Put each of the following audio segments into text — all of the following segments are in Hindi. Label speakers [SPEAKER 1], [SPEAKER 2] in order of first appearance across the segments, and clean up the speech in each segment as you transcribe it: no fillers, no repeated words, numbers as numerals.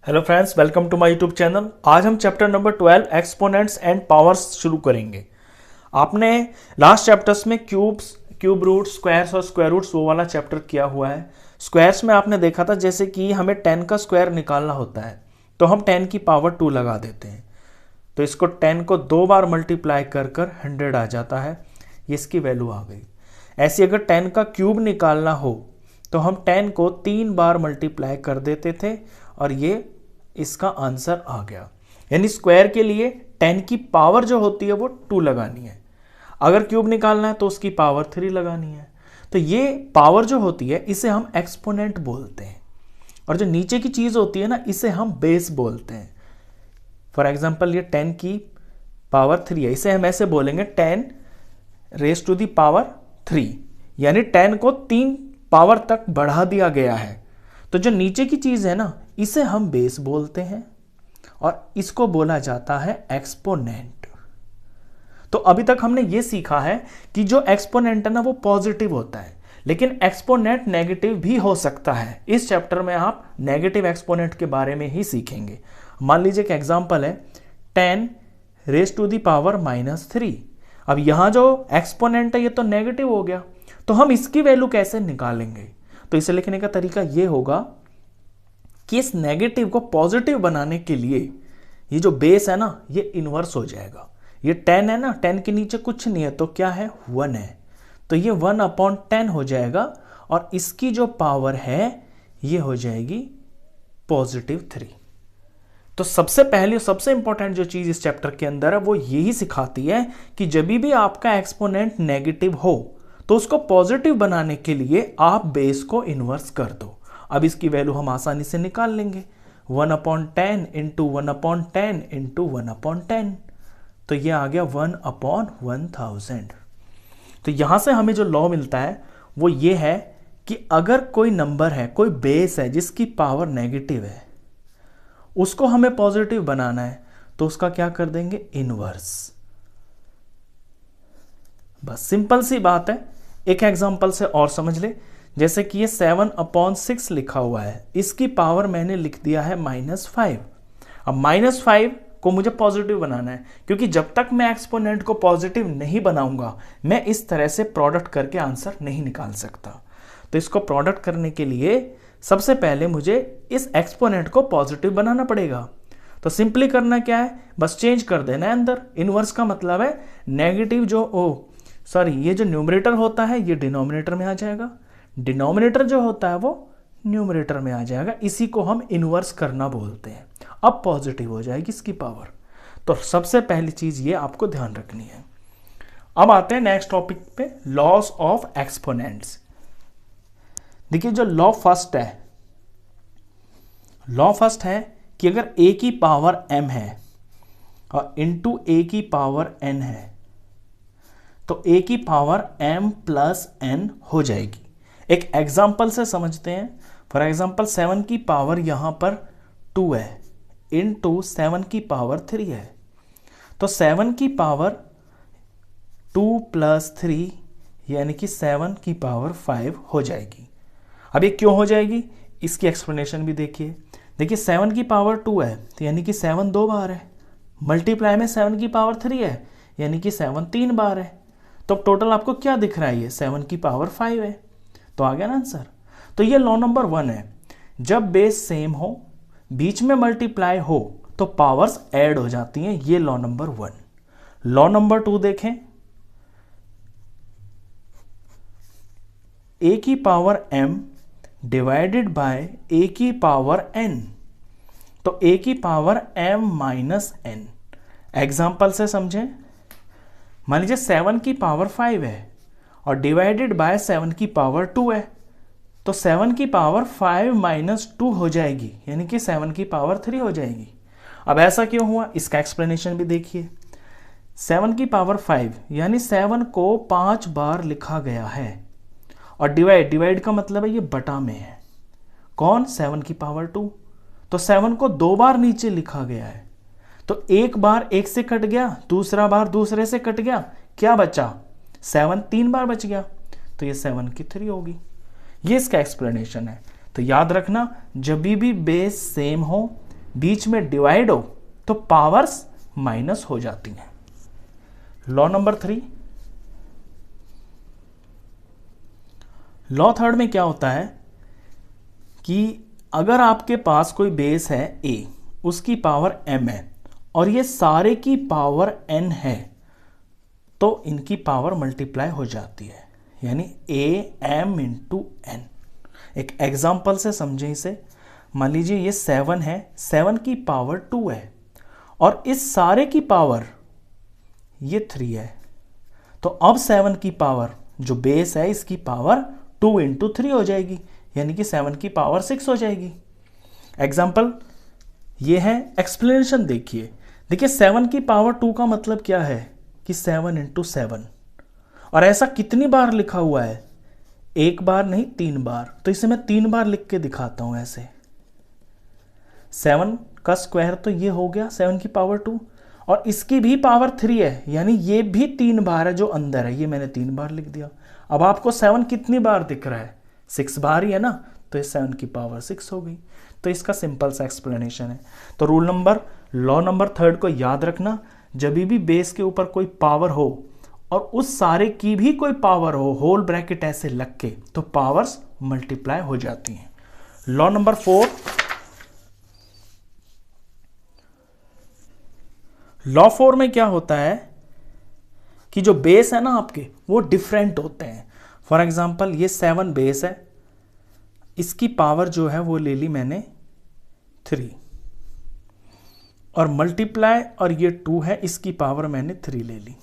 [SPEAKER 1] Hello friends, welcome to my YouTube channel. आज हम chapter number 12 exponents and powers शुरू करेंगे। आपने लास्ट चैप्टर्स में क्यूब रूट, स्क्वायर्स और स्क्वायर रूट्स वो वाला चैप्टर किया हुआ है। स्क्वायर्स में आपने देखा था जैसे कि हमें 10 का स्क्वायर निकालना होता है तो हम 10 की पावर 2 लगा देते हैं, तो इसको 10 को 2 बार मल्टीप्लाई कर कर 100 आ जाता है। ये इसकी वैल्यू आ गई। ऐसी अगर 10 का क्यूब निकालना हो तो हम 10 को 3 बार मल्टीप्लाई कर देते थे और ये इसका आंसर आ गया। यानी स्क्वायर के लिए 10 की पावर जो होती है वो 2 लगानी है। अगर क्यूब निकालना है तो उसकी पावर 3 लगानी है। तो ये पावर जो होती है इसे हम एक्सपोनेंट बोलते हैं, और जो नीचे की चीज होती है ना इसे हम बेस बोलते हैं। फॉर एग्जाम्पल ये 10 की पावर 3 है, इसे हम ऐसे बोलेंगे 10 रेज टू दी पावर 3, यानी 10 को 3 पावर तक बढ़ा दिया गया है। तो जो नीचे की चीज है ना इसे हम बेस बोलते हैं और इसको बोला जाता है एक्सपोनेंट। तो अभी तक हमने ये सीखा है कि जो एक्सपोनेंट है ना वो पॉजिटिव होता है, लेकिन एक्सपोनेंट नेगेटिव भी हो सकता है। इस चैप्टर में आप नेगेटिव एक्सपोनेंट के बारे में ही सीखेंगे। मान लीजिए एक एग्जांपल है 10 रेज टू दी पावर -3। अब यहां जो एक्सपोनेंट है ये तो नेगेटिव हो गया, तो हम इसकी वैल्यू कैसे निकालेंगे? तो इसे लिखने का तरीका ये होगा कि इस नेगेटिव को पॉजिटिव बनाने के लिए ये जो बेस है ना ये इनवर्स हो जाएगा। ये 10 है ना, 10 के नीचे कुछ नहीं है तो क्या है, 1 है, तो ये 1/10 हो जाएगा और इसकी जो पावर है ये हो जाएगी +3। तो सबसे पहले सबसे इंपॉर्टेंट जो चीज इस चैप्टर के अंदर है वो यही सिखाती है कि जब भी आपका एक्सपोनेंट नेगेटिव हो तो उसको पॉजिटिव बनाने के लिए आप बेस को इनवर्स कर दो। अब इसकी वैल्यू हम आसानी से निकाल लेंगे, 1/10 इंटू 1/10 इंटू 1/10, तो ये आ गया 1/1000। तो यहां से हमें जो लॉ मिलता है वो ये है कि अगर कोई नंबर है, कोई बेस है जिसकी पावर नेगेटिव है, उसको हमें पॉजिटिव बनाना है तो उसका क्या कर देंगे, इनवर्स। बस सिंपल सी बात है। एक एग्जांपल से और समझ ले, जैसे कि ये 7/6 लिखा हुआ है, इसकी पावर मैंने लिख दिया है -5। अब -5 को मुझे पॉजिटिव बनाना है, क्योंकि जब तक मैं एक्सपोनेंट को पॉजिटिव नहीं बनाऊंगा मैं इस तरह से प्रोडक्ट करके आंसर नहीं निकाल सकता। तो इसको प्रोडक्ट करने के लिए सबसे पहले मुझे इस एक्सपोनेंट को पॉजिटिव बनाना पड़ेगा। तो सिंपली करना क्या है, बस चेंज कर देना है अंदर। इनवर्स का मतलब है नेगेटिव ये जो न्यूमरेटर होता है ये डिनोमिनेटर में आ जाएगा, डिनोमिनेटर जो होता है वो न्यूमरेटर में आ जाएगा। इसी को हम इनवर्स करना बोलते हैं। अब पॉजिटिव हो जाएगी इसकी पावर। तो सबसे पहली चीज ये आपको ध्यान रखनी है। अब आते हैं नेक्स्ट टॉपिक पे, लॉस ऑफ एक्सपोनेंट्स। देखिए जो लॉ फर्स्ट है कि अगर a की पावर m है और इंटू a की पावर n है तो a की पावर m प्लस n हो जाएगी। एक एग्जाम्पल से समझते हैं। फॉर एग्जाम्पल 7 की पावर यहां पर 2 है इंटू 7 की पावर 3 है, तो 7 की पावर 2 + 3 यानी कि 7 की पावर 5 हो जाएगी। अब ये क्यों हो जाएगी इसकी एक्सप्लेनेशन भी देखिए। 7 की पावर 2 है तो यानी कि 7 2 बार है, मल्टीप्लाई में 7 की पावर 3 है यानी कि 7 3 बार है। तो टोटल आपको क्या दिख रहा है, ये 7 की पावर 5 है, तो आ गया ना आंसर। तो ये लॉ नंबर 1 है, जब बेस सेम हो, बीच में मल्टीप्लाई हो तो पावर्स ऐड हो जाती हैं। ये लॉ नंबर 1। लॉ नंबर 2 देखें, a की power m divided by a की पावर n, तो a की power m minus n। Example से समझें, मान लीजिए 7 की पावर 5 है और डिवाइडेड बाय 7 की पावर 2 है, तो 7 की पावर 5 - 2 हो जाएगी यानी कि 7 की पावर 3 हो जाएगी। अब ऐसा क्यों हुआ इसका एक्सप्लेनेशन भी देखिए। 7 की पावर 5 यानी 7 को 5 बार लिखा गया है, और डिवाइड का मतलब है ये बटा में है। कौन, 7 की पावर 2, तो 7 को 2 बार नीचे लिखा गया है, तो एक बार एक से कट गया, दूसरा बार दूसरे से कट गया, क्या बचा, 7 3 बार बच गया, तो ये 7 की 3 होगी। ये इसका एक्सप्लेनेशन है। तो याद रखना, जब भी बेस सेम हो, बीच में डिवाइड हो तो पावर्स माइनस हो जाती हैं। लॉ नंबर 3, लॉ थर्ड में क्या होता है कि अगर आपके पास कोई बेस है a, उसकी पावर m है और ये सारे की पावर n है, तो इनकी पावर मल्टीप्लाई हो जाती है, यानी am इंटू n। एक एग्जाम्पल से समझें इसे। मान लीजिए ये 7 है, 7 की पावर 2 है और इस सारे की पावर ये 3 है, तो अब 7 की पावर जो बेस है इसकी पावर 2 इंटू 3 हो जाएगी, यानी कि 7 की पावर 6 हो जाएगी। एग्जाम्पल ये है, एक्सप्लेनेशन देखिए। 7 की पावर 2 का मतलब क्या है कि 7 इंटू 7, और ऐसा कितनी बार लिखा हुआ है? एक बार नहीं, 3 बार। तो इसे मैं 3 बार लिख के दिखाता हूं ऐसे। 7 का स्क्वायर तो ये हो गया 7 की पावर 2, और इसकी भी पावर 3 है, यानी ये भी 3 बार है जो अंदर है, ये मैंने 3 बार लिख दिया। अब आपको 7 कितनी बार दिख रहा है? 6 बार ही है ना, तो ये 7 की पावर 6 हो गई। तो इसका सिंपल सा एक्सप्लेनेशन है। तो लॉ नंबर 3 को याद रखना, जब भी बेस के ऊपर कोई पावर हो और उस सारे की भी कोई पावर हो, होल ब्रैकेट ऐसे लग के, तो पावर्स मल्टीप्लाई हो जाती हैं। लॉ नंबर 4, लॉ 4 में क्या होता है कि जो बेस है ना आपके, वो डिफरेंट होते हैं। फॉर एग्जांपल ये 7 बेस है, इसकी पावर जो है वो ले ली मैंने 3, और मल्टीप्लाई, और ये 2 है, इसकी पावर मैंने 3 ले ली।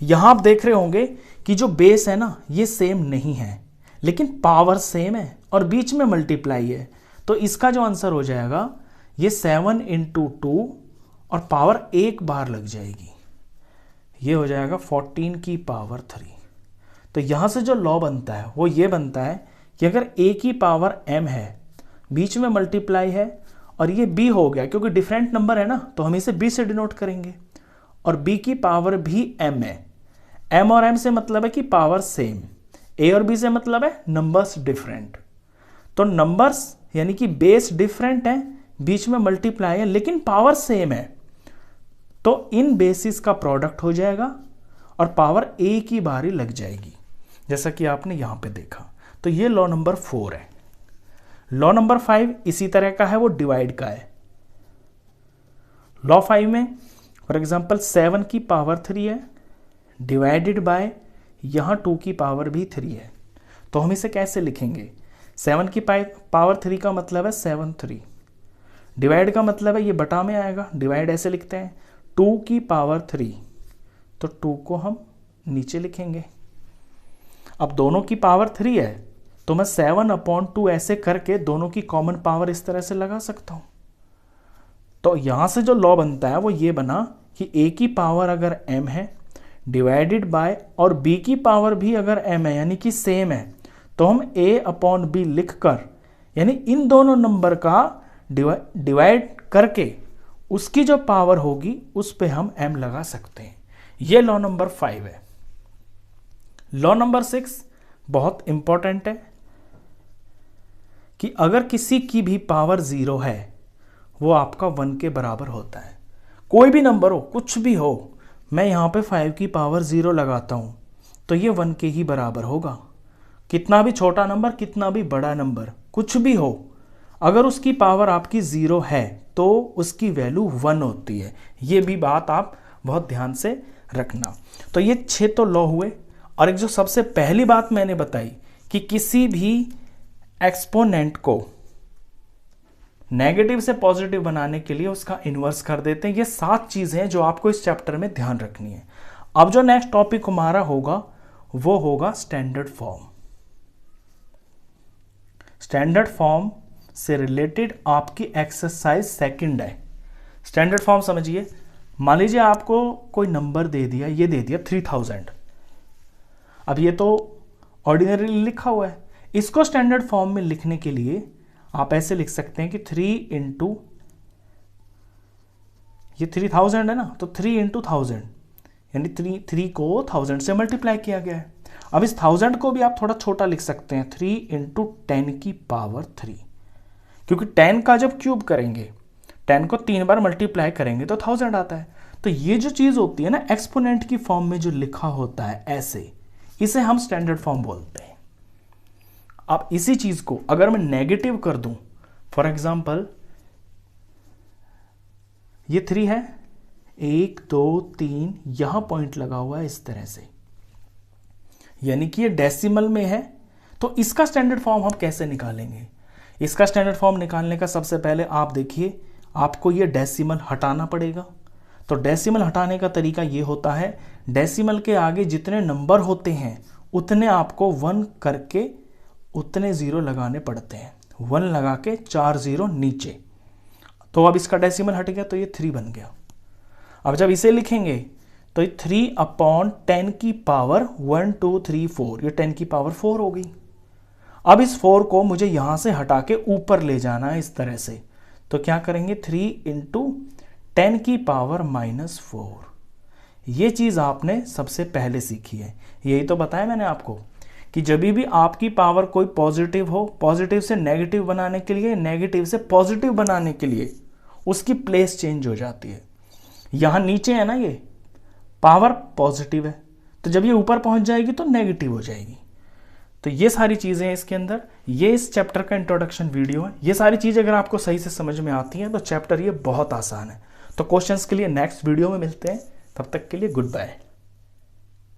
[SPEAKER 1] यहां आप देख रहे होंगे कि जो बेस है ना ये सेम नहीं है, लेकिन पावर सेम है और बीच में मल्टीप्लाई है। तो इसका जो आंसर हो जाएगा ये 7 इंटू 2 और पावर एक बार लग जाएगी, ये हो जाएगा 14 की पावर 3। तो यहां से जो लॉ बनता है वो ये बनता है कि अगर a की पावर m है, बीच में मल्टीप्लाई है, और ये b हो गया, क्योंकि डिफरेंट नंबर है ना तो हम इसे b से डिनोट करेंगे, और b की पावर भी m है। m और m से मतलब है कि पावर सेम, a और b से मतलब है नंबर्स डिफरेंट। तो नंबर्स यानी कि बेस डिफरेंट है, बीच में मल्टीप्लाई है, लेकिन पावर सेम है, तो इन बेसिस का प्रोडक्ट हो जाएगा और पावर a की बारी लग जाएगी, जैसा कि आपने यहां पे देखा। तो ये लॉ नंबर 4 है। लॉ नंबर 5 इसी तरह का है, वो डिवाइड का है। लॉ 5 में फॉर एग्जांपल 7 की पावर 3 है, डिवाइडेड बाय यहां 2 की पावर भी 3 है। तो हम इसे कैसे लिखेंगे? 7 की पावर 3 का मतलब है 7 3, डिवाइड का मतलब है ये बटा में आएगा, डिवाइड ऐसे लिखते हैं। 2 की पावर 3, तो 2 को हम नीचे लिखेंगे। अब दोनों की पावर 3 है, तो मैं 7/2 ऐसे करके दोनों की कॉमन पावर इस तरह से लगा सकता हूं। तो यहां से जो लॉ बनता है वो ये बना कि a की पावर अगर m है, डिवाइडेड बाय, और b की पावर भी अगर m है, यानी कि सेम है, तो हम a/b लिखकर, यानी इन दोनों नंबर का डिवाइड करके उसकी जो पावर होगी उस पे हम m लगा सकते हैं। ये लॉ नंबर 5 है। लॉ नंबर 6 बहुत इंपॉर्टेंट है कि अगर किसी की भी पावर 0 है, वो आपका 1 के बराबर होता है। कोई भी नंबर हो, कुछ भी हो, मैं यहां पे 5 की पावर 0 लगाता हूं, तो ये 1 के ही बराबर होगा। कितना भी छोटा नंबर, कितना भी बड़ा नंबर, कुछ भी हो, अगर उसकी पावर आपकी 0 है तो उसकी वैल्यू 1 होती है। ये भी बात आप बहुत ध्यान से रखना। तो ये 6 तो लॉ हुए। और एक जो सबसे पहली बात मैंने बताई कि किसी भी एक्सपोनेंट को नेगेटिव से पॉजिटिव बनाने के लिए उसका इन्वर्स कर देते हैं। ये 7 चीजें हैं जो आपको इस चैप्टर में ध्यान रखनी है। अब जो नेक्स्ट टॉपिक हमारा होगा वो होगा स्टैंडर्ड फॉर्म। स्टैंडर्ड फॉर्म से रिलेटेड आपकी एक्सरसाइज सेकंड है। स्टैंडर्ड फॉर्म समझिए, मान लीजिए आपको कोई नंबर दे दिया, ये दे दिया 3000। अब ये तो ऑर्डिनरी लिखा हुआ है, इसको स्टैंडर्ड फॉर्म में लिखने के लिए आप ऐसे लिख सकते हैं कि 3 इंटू, ये 3000 है ना, तो 3 इंटू 1000, यानी 3 को 1000 से मल्टीप्लाई किया गया है। अब इस 1000 को भी आप थोड़ा छोटा लिख सकते हैं, 3 इंटू 10 की पावर 3, क्योंकि 10 का जब क्यूब करेंगे 10 को 3 बार मल्टीप्लाई करेंगे तो 1000 आता है। तो ये जो चीज होती है ना एक्सपोनेंट की फॉर्म में जो लिखा होता है ऐसे, इसे हम स्टैंडर्ड फॉर्म बोलते हैं। अब इसी चीज को अगर मैं नेगेटिव कर दूं, फॉर एग्जाम्पल ये 3 है, 1 2 3 यहां पॉइंट लगा हुआ है इस तरह से, यानी कि ये डेसिमल में है। तो इसका स्टैंडर्ड फॉर्म हम कैसे निकालेंगे? इसका स्टैंडर्ड फॉर्म निकालने का सबसे पहले आप देखिए, आपको ये डेसिमल हटाना पड़ेगा। तो डेसिमल हटाने का तरीका ये होता है, डेसिमल के आगे जितने नंबर होते हैं उतने आपको 1 करके उतने 0 लगाने पड़ते हैं। 1 लगा के 4 0 नीचे। तो अब इसका डेसिमल हट गया तो ये 3 बन गया। अब जब इसे लिखेंगे तो ये 3/10 की पावर 1 2 3 4, ये 10 की पावर 4 हो गई। अब इस 4 को मुझे यहां से हटा के ऊपर ले जाना है इस तरह से। तो क्या करेंगे, 3 × 10 की पावर -4। ये चीज आपने सबसे पहले सीखी है। यही तो बताया मैंने आपको कि जब भी आपकी पावर कोई पॉजिटिव हो, पॉजिटिव से नेगेटिव बनाने के लिए, नेगेटिव से पॉजिटिव बनाने के लिए उसकी प्लेस चेंज हो जाती है। यहां नीचे है ना, ये पावर पॉजिटिव है, तो जब ये ऊपर पहुंच जाएगी तो नेगेटिव हो जाएगी। तो ये सारी चीजें हैं इसके अंदर। ये इस चैप्टर का इंट्रोडक्शन वीडियो है। ये सारी चीजें अगर आपको सही से समझ में आती हैं तो चैप्टर ये बहुत आसान है। तो क्वेश्चंस के लिए नेक्स्ट वीडियो में मिलते हैं। तब तक के लिए गुड बाय।